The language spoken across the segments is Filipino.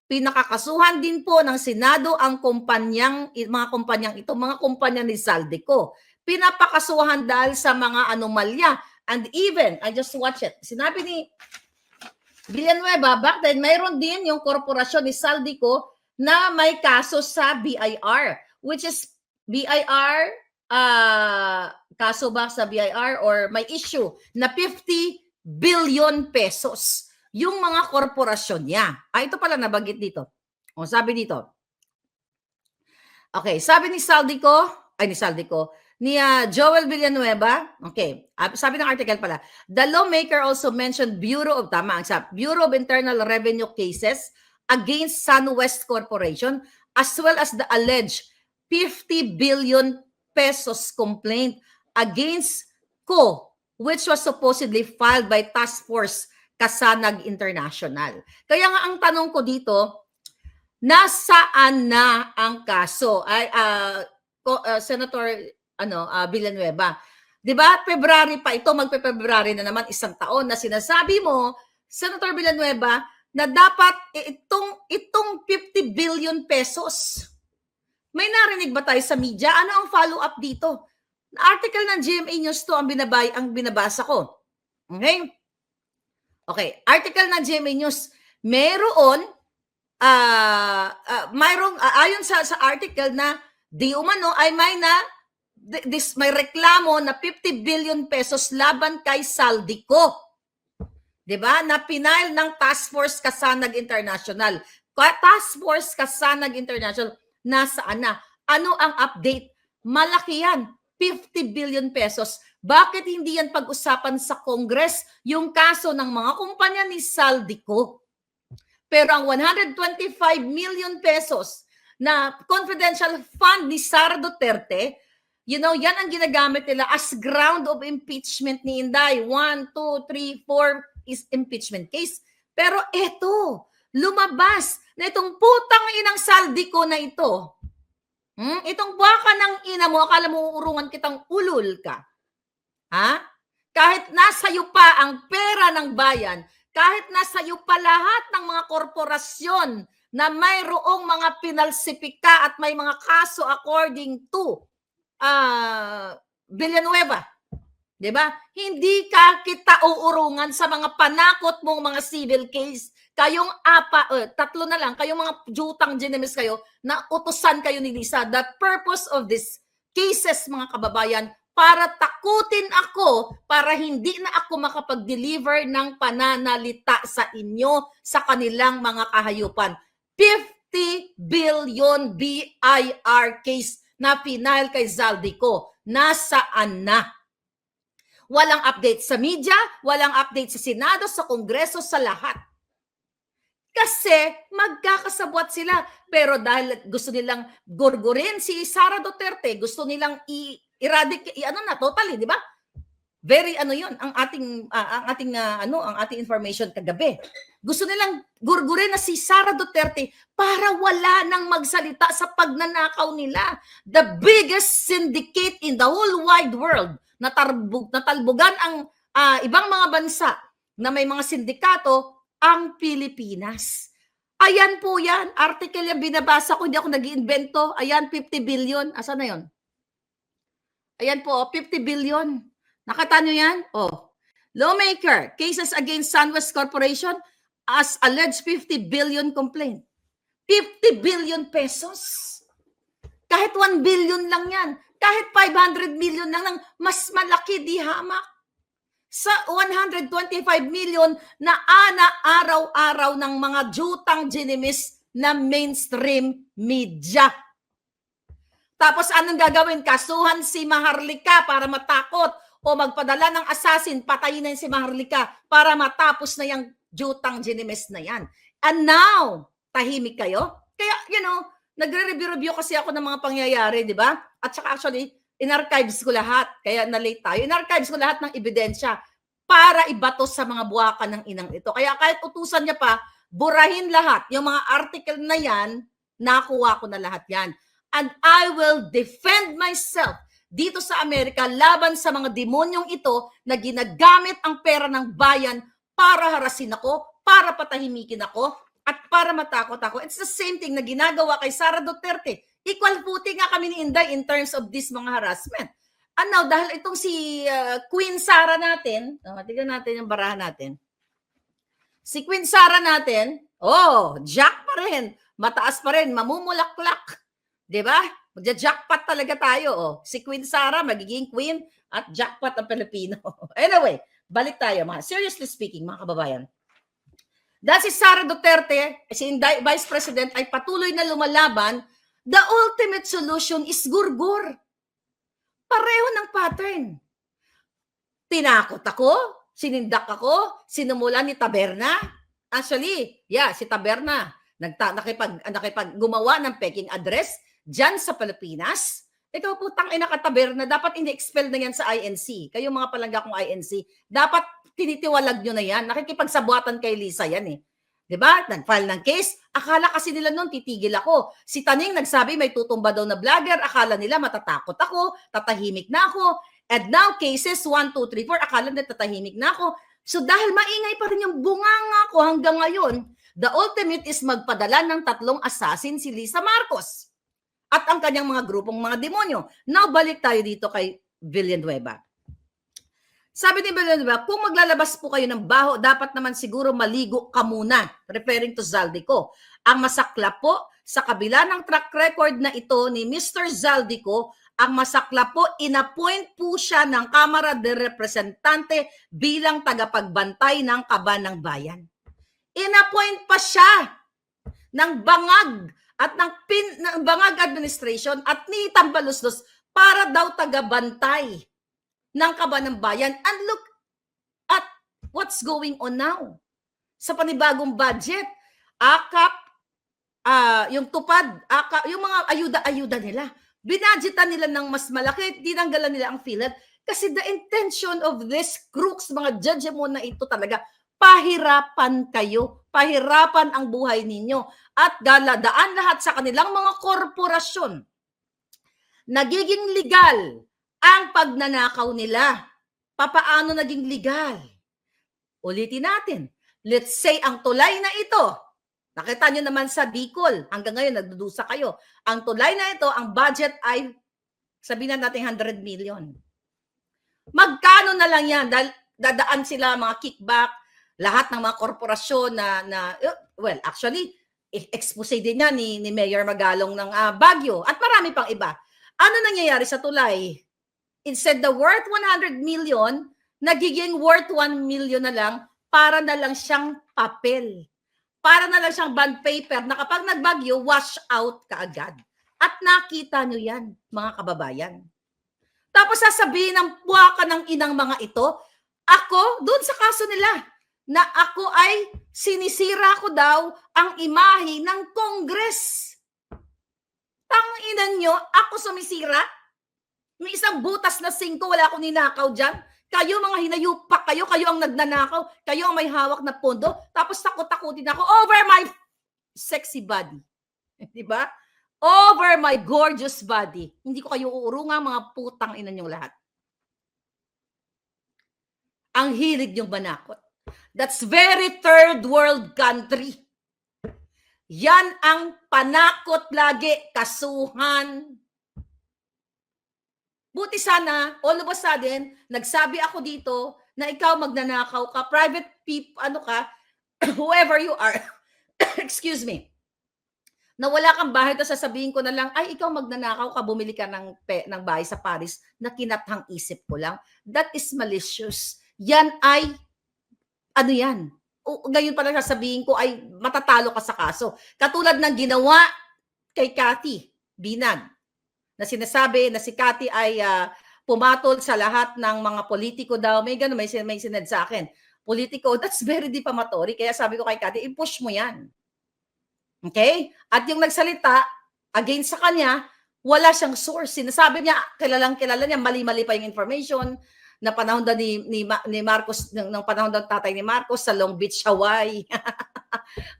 pinakakasuhan din po ng Senado ang mga kumpanyang ito, mga kumpanya ni Zaldico. Pinapakasuhan dahil sa mga anomalya. And even, I just watch it, sinabi ni Villanueva, back then, mayroon din yung korporasyon ni Zaldico na may kaso sa BIR, which is BIR, kaso ba sa BIR or may issue na 50 billion pesos yung mga korporasyon niya. Ito pala nabanggit dito. O, sabi dito. Okay, sabi ni Joel Villanueva, okay, sabi ng article pala, the lawmaker also mentioned Bureau of Internal Revenue cases against SunWest Corporation as well as the alleged 50 billion pesos complaint against Co, which was supposedly filed by Task Force Kasanag International. Kaya nga ang tanong ko dito, nasaan na ang kaso? Senator Villanueva, 'di ba? February pa ito, magpe-February na naman, isang taon na sinasabi mo, Senator Villanueva, na dapat itong 50 billion pesos. May narinig ba tayo sa media? Ano ang follow-up dito? Article ng GMA News to ang binabasa ko. Okay? Okay, article ng GMA News, mayroong ayon sa article na di umano ay may reklamo na 50 billion pesos laban kay Zaldico. 'Di ba? Na pinail ng Task Force Kasanag International. Task Force Kasanag International, nasaan na? Ano ang update? Malaki yan, 50 billion pesos. Bakit hindi yan pag-usapan sa Congress yung kaso ng mga kumpanya ni Zaldico? Pero ang 125 million pesos na confidential fund ni Sara Duterte, yan ang ginagamit nila as ground of impeachment ni Inday. 1, 2, 3, 4 is impeachment case. Pero eto, lumabas na itong putang inang Zaldico na ito. Itong baka ng ina mo, akala mo uurungan kitang ulul ka. Ha? Kahit nasa iyo pa ang pera ng bayan, kahit nasa iyo pa lahat ng mga korporasyon na mayroong mga pinalsipika at may mga kaso according to Villanueva, 'di ba? Hindi kita uurungan sa mga panakot mong mga civil case. Kayong tatlo na lang, kayong mga jutang ginemis kayo, na utusan kayo ni Lisa. The purpose of this cases, mga kababayan, para takutin ako, para hindi na ako makapag-deliver ng pananalita sa inyo sa kanilang mga kahayupan. 50 billion BIR case na pinail kay Zaldico. Nasaan na? Walang update sa media, walang update sa Senado, sa Kongreso, sa lahat. Kasi magkakasabwat sila. Pero dahil gusto nilang gurgurin si Sara Duterte, gusto nilang i-eradicate, totally, di ba? Very yun, ang ating information kagabi. Gusto nilang gurgurin na si Sara Duterte para wala nang magsalita sa pagnanakaw nila. The biggest syndicate in the whole wide world, natalbogan ang ibang mga bansa na may mga sindikato, ang Pilipinas. Ayan po yan. Article yung binabasa ko, hindi ako nag-iimbento. Ayan, 50 billion. Asan na yun? Ayan po, 50 billion. Nakita nyo yan? Lawmaker, cases against SunWest Corporation as alleged 50 billion complaint. 50 billion pesos. Kahit 1 billion lang yan. Kahit 500 million lang, mas malaki, di hamak. Sa 125 million na araw-araw ng mga jutang ginimis na mainstream media. Tapos anong gagawin? Kasuhan si Maharlika para matakot o magpadala ng assassin, patayin na si Maharlika para matapos na yung jutang ginimis na yan. And now, tahimik kayo? Kaya, nagre-review kasi ako ng mga pangyayari, di ba? At saka actually, in-archives ko lahat, kaya na-late tayo. In-archives ko lahat ng ebidensya para ibato sa mga buwakan ng inang ito. Kaya kahit utusan niya pa, burahin lahat. Yung mga article na yan, nakuha ko na lahat yan. And I will defend myself dito sa Amerika laban sa mga demonyong ito na ginagamit ang pera ng bayan para harasin ako, para patahimikin ako, At para matakot ako, it's the same thing na ginagawa kay Sara Duterte. Equal footing nga kami ni Inday in terms of this mga harassment. And now, dahil itong si Queen Sara natin, tignan natin yung barahan natin. Si Queen Sara natin, jack pa rin, mataas pa rin, mamumulaklak. Diba? Magja-jackpot talaga tayo. Si Queen Sara, magiging queen at jackpot ang Pilipino. Anyway, balik tayo mga. Seriously speaking, mga kababayan. Dahil si Sara Duterte, si Vice President ay patuloy na lumalaban, the ultimate solution is gurgur. Pareho ng pattern. Tinakot ako, sinindak ako, sinumulan ni Taberna. Actually, si Taberna, nakipag gumawa ng peking address dyan sa Pilipinas. Ikaw po, tangina ka Taberna, dapat ini-expel na yan sa INC. Kayo mga palangga kong INC, dapat tinitiwalag nyo na yan. Nakikipagsabuatan kay Lisa yan eh. Diba? Nag-file ng case. Akala kasi nila noon titigil ako. Si Taning nagsabi may tutumba daw na vlogger. Akala nila matatakot ako. Tatahimik na ako. And now cases 1, 2, 3, 4. Akala nila tatahimik na ako. So dahil maingay pa rin yung bunganga ko hanggang ngayon, the ultimate is magpadala ng 3 assassin si Lisa Marcos. At ang kanyang mga grupong mga demonyo. Now balik tayo dito kay Villanueva. Sabi ni Villanueva, kung maglalabas po kayo ng baho, dapat naman siguro maligo ka muna. Referring to Zaldico. Ang masakla po, sa kabila ng track record na ito ni Mr. Zaldico, ang masakla po, inappoint po siya ng Kamara de Representante bilang tagapagbantay ng Kaban ng Bayan. Inappoint pa siya ng bangag at ng bangag administration at ni Tambaluslos para daw tagabantay ng Kaban ng Bayan. And look at what's going on now. Sa panibagong budget, yung tupad, yung mga ayuda-ayuda nila, binadgetan nila ng mas malaki, tinanggalan nila ang PhilHealth kasi the intention of this crooks, mga judge mo na ito talaga, pahirapan kayo, pahirapan ang buhay ninyo at galadaan lahat sa kanilang mga korporasyon. Nagiging legal ang pagnanakaw nila. Papaano naging legal? Ulitin natin. Let's say ang tulay na ito, nakita nyo naman sa Bicol, hanggang ngayon nagdudusa kayo. Ang tulay na ito, ang budget ay, sabihin na natin 100 million. Magkano na lang yan? Dahil dadaan sila mga kickback, lahat ng mga korporasyon well, actually, expose din yan ni Mayor Magalong ng Baguio at marami pang iba. Ano nangyayari sa tulay? Instead the worth 100 million, nagiging worth 1 million na lang para na lang siyang papel. Para na lang siyang bond paper na kapag nagbagyo, wash out kaagad. At nakita nyo yan, mga kababayan. Tapos sasabihin ng puwaka ng inang mga ito, ako, doon sa kaso nila, na ako ay sinisira ko daw ang imahe ng Congress. Tanginan nyo, ako sumisira? May isang butas na 5, wala akong ninakaw dyan. Kayo mga hinayupak, kayo ang nagnanakaw, kayo ang may hawak na pondo, tapos takot-takutin ako over my sexy body. Diba? Over my gorgeous body. Hindi ko kayo uurungan, mga putang ina niyong lahat. Ang hilig niyong manakot. That's very third world country. Yan ang panakot lagi, kasuhan. Buti sana, all of a sudden, nagsabi ako dito na ikaw magnanakaw ka, private people, whoever you are, excuse me, na wala kang bahay, tapos sasabihin ko na lang, ay, ikaw magnanakaw ka, bumili ka ng bahay sa Paris na kinathang isip ko lang. That is malicious. Yan ay, yan? Ngayon pa lang sasabihin ko ay matatalo ka sa kaso. Katulad ng ginawa kay Cathy Binag, na sinasabi na si Cathy ay pumatol sa lahat ng mga politiko daw. May gano'n, may sinad sa akin. Politiko, that's very defamatory. Kaya sabi ko kay Cathy, i-push mo yan. Okay? At yung nagsalita against sa kanya, wala siyang source. Sinasabi niya, kilala niya, mali-mali pa yung information na panahon daw ni Marcos, ng panahon daw tatay ni Marcos sa Long Beach, Hawaii.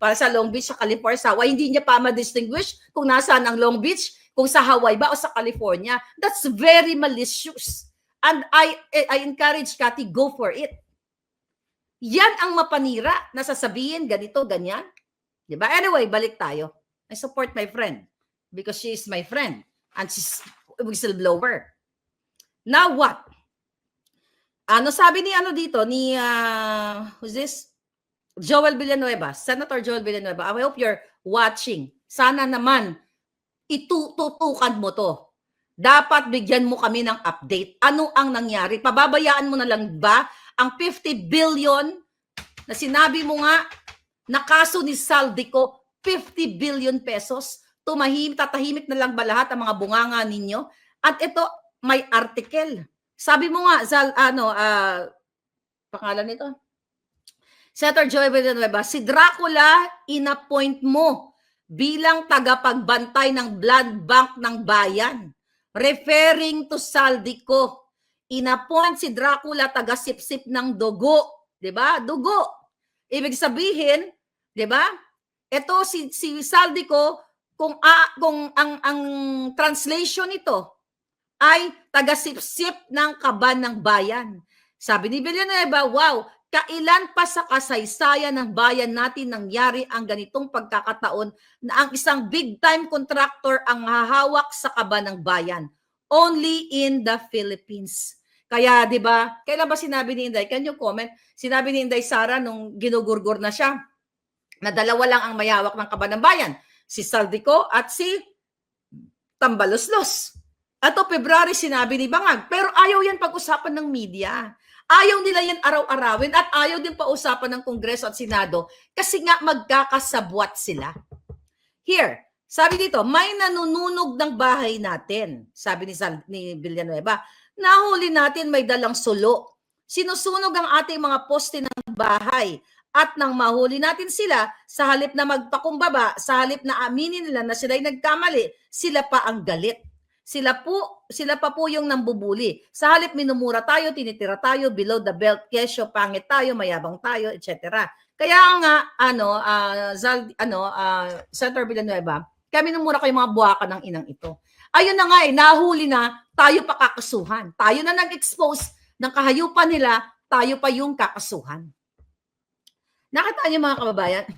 Para sa Long Beach, sa California, sa Hawaii. Hindi niya pa ma-distinguish kung nasaan ang Long Beach, kung sa Hawaii ba o sa California. That's very malicious. And I encourage Cathy, go for it. Yan ang mapanira na sasabihin, ganito, ganyan. Diba? Anyway, balik tayo. I support my friend because she is my friend and she's a whistleblower. Now what? Ano sabi ni ano dito ni who's this? Joel Villanueva, Senator Joel Villanueva. I hope you're watching. Sana naman itututukan mo to. Dapat bigyan mo kami ng update. Ano ang nangyari? Pababayaan mo na lang ba ang 50 billion na sinabi mo nga na kaso ni Saldico, 50 billion pesos? Tatahimik na lang ba lahat ang mga bunganga ninyo? At ito, may article. Sabi mo nga, pangalan nito? Senator Joel Villanueva, si Dracula inappoint mo bilang tagapagbantay ng blood bank ng bayan. Referring to Saldico, inappoint si Dracula taga-sip-sip ng dugo. Diba? Dugo. Ibig sabihin, diba? Ito si Saldico, kung ang translation nito ay taga-sip-sip ng kaban ng bayan. Sabi ni Villanueva, wow, kailan pa sa kasaysayan ng bayan natin nangyari ang ganitong pagkakataon na ang isang big-time contractor ang hahawak sa kaban ng bayan? Only in the Philippines. Kaya, di ba, kailan ba sinabi ni Inday? Can you comment? Sinabi ni Inday Sara nung ginugurgur na siya na dalawa lang ang mayawak ng kaban ng bayan. Si Saldico at si Tambaloslos. Ato, February sinabi ni Bangag. Pero ayaw yan pag-usapan ng media. Ayaw nila yan araw-arawin at ayaw din pausapan ng Kongreso at Senado kasi nga magkakasabwat sila. Here, sabi dito, may nanununog ng bahay natin. Sabi ni Villanueva, nahuli natin may dalang sulo. Sinusunog ang ating mga poste ng bahay. At nang mahuli natin sila, sa halip na magpakumbaba, sa halip na aminin nila na sila'y nagkamali, sila pa ang galit. Sila pa po yung nambubuli. Sa halip minumura tayo, tinitira tayo, below the belt, kesyo, pangit tayo, mayabang tayo, etc. Kaya nga, Senator Villanueva, kami minumura kayo mga buwaka ng inang ito. Ayun na nga nahuli na, tayo pa kakasuhan. Tayo na nag-expose ng kahayupan nila, tayo pa yung kakasuhan. Nakita niyo mga kababayan?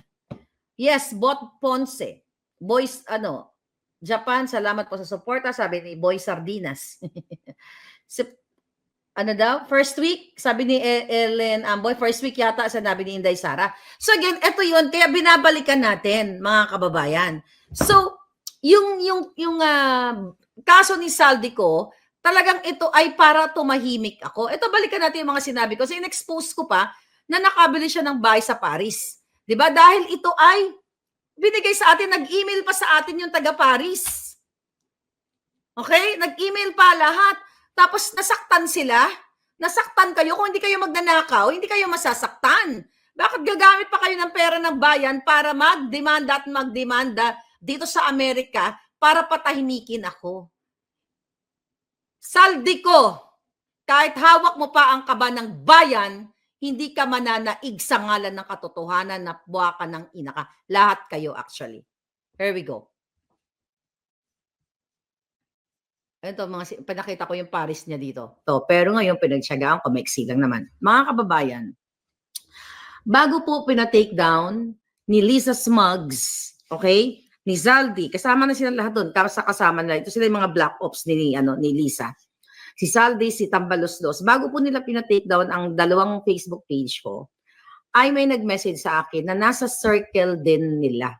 Yes, Bot Ponce. Boys, Japan, salamat po sa suporta, sabi ni Boy Sardinas. Ano daw? First week, sabi ni Ellen Amboy, first week yata, sabi ni Inday Sara. So again, ito yun, kaya binabalikan natin, mga kababayan. So, yung kaso ni Saldico, talagang ito ay para tumahimik ako. Ito, balikan natin yung mga sinabi ko. Kasi in-expose ko pa na nakabili siya ng bahay sa Paris. Diba? Dahil ito ay binigay sa atin, nag-email pa sa atin yung taga-Paris. Okay? Nag-email pa lahat. Tapos nasaktan sila. Nasaktan kayo. Kung hindi kayo magnanakaw, hindi kayo masasaktan. Bakit gagamit pa kayo ng pera ng bayan para magdemanda at magdemanda dito sa Amerika para patahimikin ako? Saldico, kahit hawak mo pa ang kaba ng bayan, hindi ka mananaig sa ngalan ng katotohanan na buwaka ng ina ka. Lahat kayo actually. Here we go. Ito, pinakita ko yung Paris niya dito. Pero ngayon, pinagsiyagaan ko, maiksi lang naman. Mga kababayan, bago po pinatake down ni Lisa Smugs, okay, ni Zaldi, kasama na sila lahat doon, kasama nila. Ito sila yung mga black ops ni Lisa. Si Saldi, si Tambaloslos. Bago po nila pinatake down ang dalawang Facebook page ko, ay may nag-message sa akin na nasa circle din nila.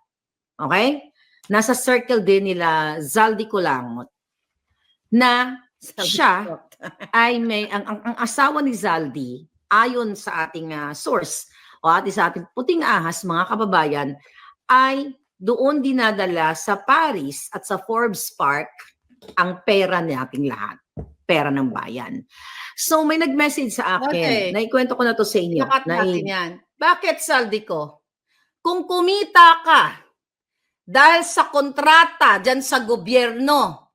Okay? Nasa circle din nila Zaldi Kulangot. Na siya ay may, ang asawa ni Zaldi, ayon sa ating source, o sa ating puting ahas, mga kababayan, ay doon dinadala sa Paris at sa Forbes Park ang pera nating lahat. Pera ng bayan. So may nag-message sa akin, okay. Naikwento ko na to sa inyo. Yan. Bakit, Saldico? Kung kumita ka dahil sa kontrata dyan sa gobyerno,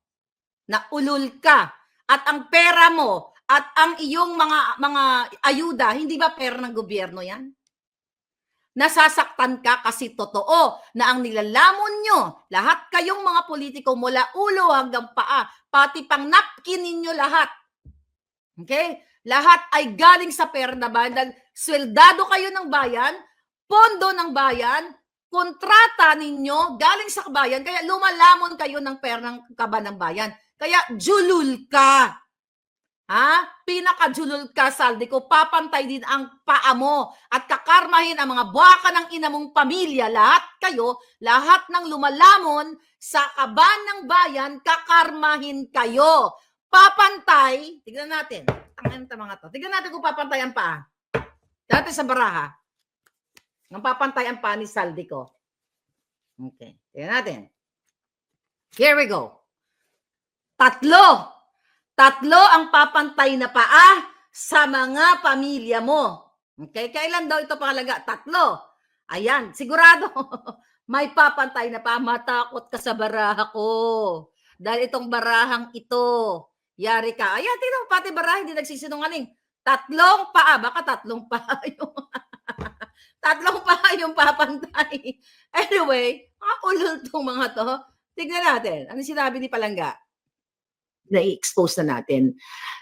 na ulul ka, at ang pera mo, at ang iyong mga ayuda, hindi ba pera ng gobyerno yan? Nasasaktan ka kasi totoo na ang nilalamon nyo, lahat kayong mga politiko mula ulo hanggang paa, pati pang napkin ninyo lahat. Okay? Lahat ay galing sa pera na bayan. Dahil sweldado kayo ng bayan, pondo ng bayan, kontrata ninyo galing sa kabayan, kaya lumalamon kayo ng pera ng kaba ng bayan. Kaya julul ka. Ha? Pinakajulul ka, Zaldico. Papantay din ang paa mo at kakarmahin ang mga baka ng ina mong pamilya. Lahat kayo, lahat ng lumalamon sa kaban ng bayan, kakarmahin kayo. Papantay, tignan natin. Ang mga to. Tignan natin kung papantay ang paa. Dati sa baraha. Ang papantay ang paa ni Zaldico. Okay. Tignan natin. Here we go. Tatlo ang papantay na paa sa mga pamilya mo. Okay? Kailan daw ito pangalaga? 3. Ayan, sigurado. May papantay na paa. Matakot ka sa baraha ko. Dahil itong barahang ito, yari ka. Ayan, tingnan mo, pati baraha, hindi nagsisinungaling. 3 paa. Baka 3 paa yung... 3 paa yung papantay. Anyway, ulol tong mga to. Tignan natin. Ano sinabi ni Palangga? Na-expose na natin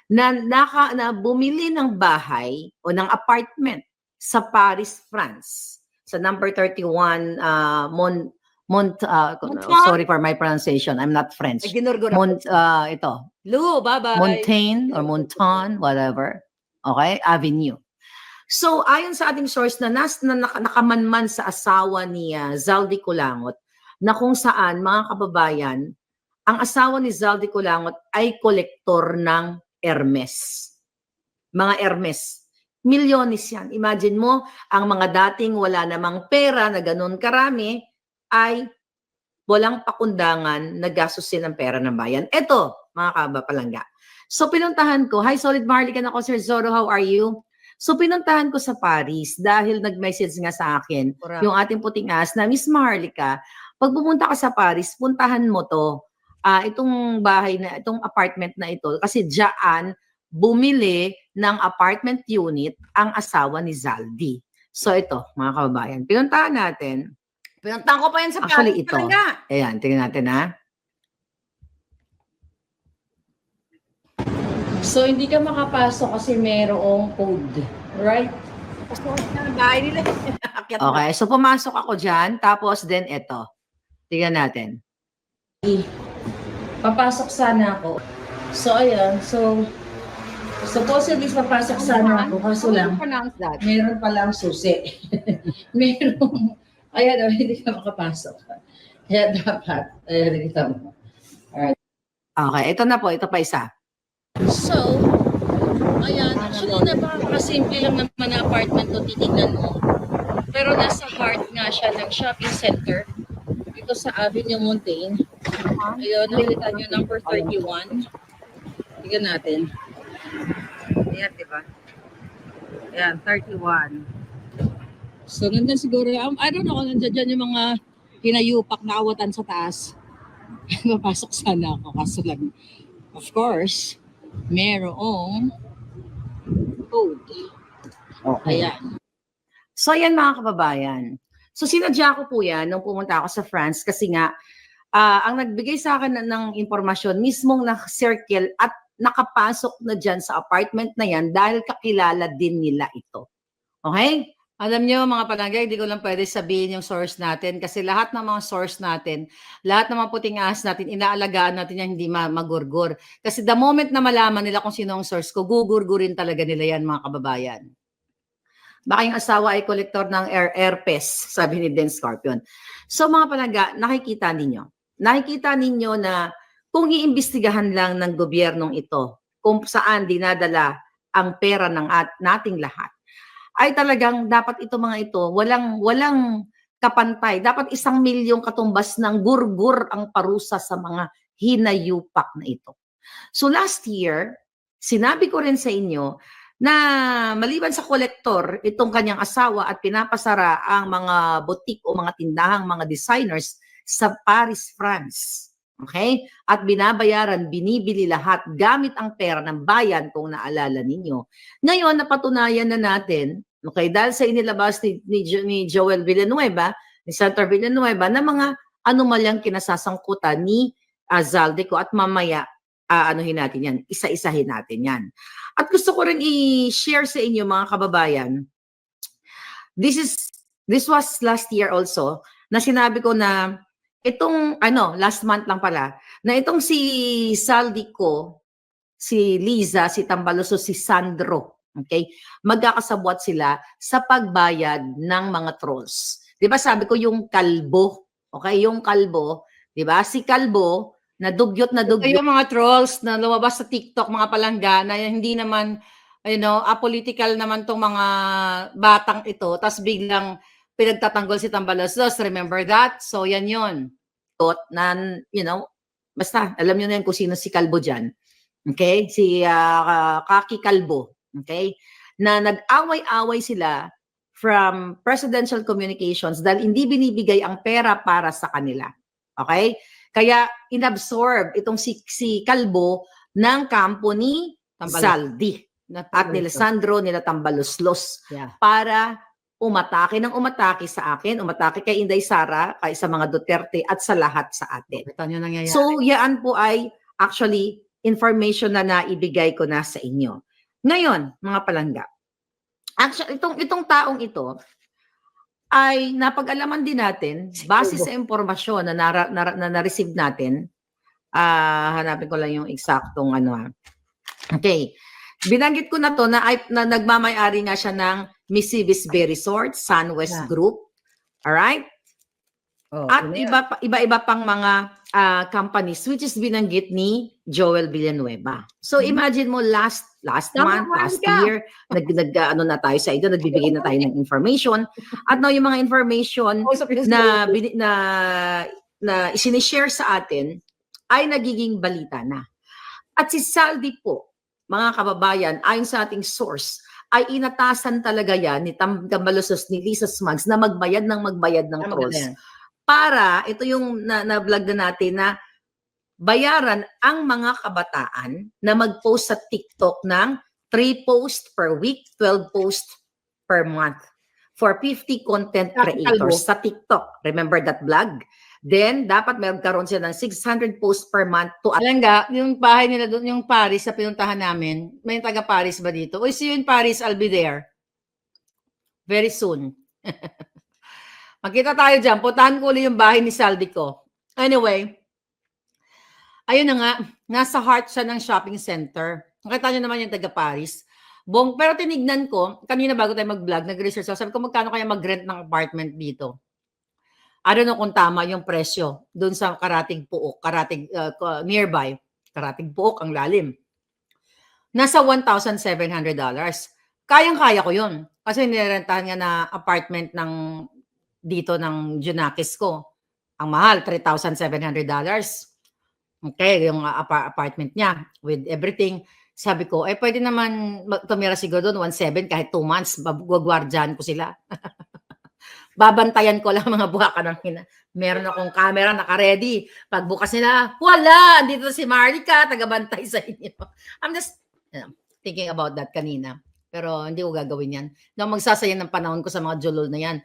na bumili ng bahay o ng apartment sa Paris, France. Sa number 31 sorry for my pronunciation. I'm not French. Ito. Lu, bye-bye. Montaigne or Monton, whatever. Okay? Avenue. So, ayon sa ating source na nakamanman sa asawa ni Zaldico Langot, na kung saan, mga kababayan, ang asawa ni Zaldico Langot ay kolektor ng Hermes. Mga Hermes. Milyones yan. Imagine mo, ang mga dating wala namang pera na ganun karami ay walang pakundangan na gastusin ang pera ng bayan. Ito, mga kabapalangga. So, pinuntahan ko. Hi, Solid Marley, ka na ko, Sir Zoro. How are you? So, pinuntahan ko sa Paris dahil nag-message nga sa akin yung ating puting as na, Miss Marlica, pag pumunta ka sa Paris, puntahan mo to. Itong bahay na, itong apartment na ito, kasi diyan bumili ng apartment unit ang asawa ni Zaldi. So ito, mga kababayan, pinuntahan natin. Pinuntahan ko pa yan sa Actually, Paris. ito. Talaga. Ayan, tingnan natin ha. So, hindi ka makapasok kasi merong code. Right? Pasok na ng bahay nila. Okay, so pumasok ako dyan. Tapos, then ito. Tingnan natin. Papasok sana ako. So, ayan. So, supposedly papasok sana ako. Kaso lang, meron palang susi. Merong, ayan, hindi ka makapasok. Kaya dapat, ayan, kita mo. Alright. Okay, ito na po. Ito pa isa. So, ayan. Actually, napakasimple lang naman na apartment to titignan mo. Pero nasa heart nga siya ng shopping center. Dito sa Avenue Montaigne. Ayun, nakita nyo, number 31. Tignan natin. Ayan, diba? Ayan, 31. So, nandun siguro, I don't know kung nandyan dyan yung mga hinayupak na awatan sa taas. Mapasok sana ako. Kaso lang, of course, merong code. Okay. Ayan. So, ayan mga kababayan. So, sinadya ko po yan nung pumunta ako sa France kasi nga, ang nagbigay sa akin ng impormasyon, mismong na-circle at nakapasok na dyan sa apartment na yan dahil kakilala din nila ito. Okay? Alam nyo mga palangga, hindi ko lang pwede sabihin yung source natin kasi lahat ng mga source natin, lahat ng mga puting ahas natin, inaalagaan natin yan hindi magurgur. Kasi the moment na malaman nila kung sino ang source ko, gugurgurin talaga nila yan mga kababayan. Baka yung asawa ay kolektor ng herpes, sabi ni Den Scorpion. So mga palangga, nakikita ninyo na kung iimbestigahan lang ng gobyernong ito, kung saan dinadala ang pera ng nating lahat, ay talagang dapat ito mga ito, walang kapantay. Dapat 1 milyong katumbas ng gurgur ang parusa sa mga hinayupak na ito. So last year, sinabi ko rin sa inyo, na maliban sa kolektor, itong kanyang asawa at pinapasara ang mga boutique o mga tindahang mga designers sa Paris, France. Okay? At binabayaran, binibili lahat gamit ang pera ng bayan kung naalala ninyo. Ngayon, napatunayan na natin, okay, dahil sa inilabas ni Joel Villanueva, ni Senator Villanueva, na mga anomalyang kinasasangkutan ni Zaldico at mamaya, anuhin natin yan, isa-isahin natin yan. At gusto ko rin i-share sa inyo mga kababayan, this was last year also, na sinabi ko na itong last month lang pala, na itong si Saldico, si Liza, si Tambaluso, si Sandro, okay? Magkakasabwat sila sa pagbayad ng mga trolls. 'Di ba sabi ko yung kalbo, okay? Yung kalbo, 'di ba? Si kalbo na dugyot na Ito dugyot. yung mga trolls na lumabas sa TikTok, mga palangga, na hindi naman, apolitical naman tong mga batang ito, tapos biglang pinagtatanggol si Tambaluslos. Remember that? So, yan yun. Na, basta alam niyo na yun kung sino si kalbo dyan. Okay? Si Kaki Kalbo. Okay? Na nag-away-away sila from presidential communications dahil hindi binibigay ang pera para sa kanila. Okay? Kaya inabsorb itong si Kalbo ng kampo ni Saldi at nila Sandro, nila Tambaluslos para umatake sa akin, umatake kay Inday Sara, kay sa mga Duterte at sa lahat sa atin. So, yan po ay actually information na naibigay ko na sa inyo. Ngayon, mga palangga, actually, itong taong ito ay napag-alaman din natin base sa impormasyon na na-receive natin. Hanapin ko lang yung eksaktong Okay. Binanggit ko na to na nagmamay-ari nga siya ng Misibis Bay Resort, Sunwest Group. Alright? At iba-iba pang mga companies which is binanggit ni Joel Villanueva. So imagine mo last month, last year, na tayo sa ito, nagbibigay na tayo ng information. At now yung mga information na isinishare sa atin ay nagiging balita na. At si Saldi po, mga kababayan, ayon sa ating source, ay inatasan talaga yan ni Tambaluslos, ni Lisa Smugs na magbayad ng trolls. Para, ito yung na-vlog na natin na bayaran ang mga kabataan na mag-post sa TikTok ng 3 posts per week, 12 posts per month for 50 content creators sa TikTok. Remember that vlog? Then, dapat magkaroon sila ng 600 posts per month to Alangga, yung bahay nila doon, yung Paris sa pinuntahan namin, may taga Paris ba dito? O see you in Paris, I'll be there. Very soon. Magkita tayo dyan. Puntahan ko ulit yung bahay ni Saldico. Anyway, ayun na nga, nasa heart siya ng shopping center. Nakita nyo naman yung taga Paris. Pero tinignan ko, kanina bago tayo mag-vlog, nag-research ako, sabi ko magkano kaya mag-rent ng apartment dito. I don't know kung tama yung presyo doon sa Karatig Puok, nearby. Karatig Puok, ang lalim. Nasa $1,700. Kayang-kaya ko yun. Kasi nirentahan nga na apartment dito ng Junakis ko. Ang mahal, $3,700. Okay, yung apartment niya with everything. Sabi ko, pwede naman tumira siguro doon, 1,700 kahit 2 months. Gugwardyahan ko sila. Babantayan ko lang mga buhaka ng meron akong camera naka-ready. Pagbukas nila, wala! Andito si Marlica, tagabantay sa inyo. I'm just thinking about that kanina. Pero hindi ko gagawin yan. Hindi ako magsasayang ng panahon ko sa mga julol na yan.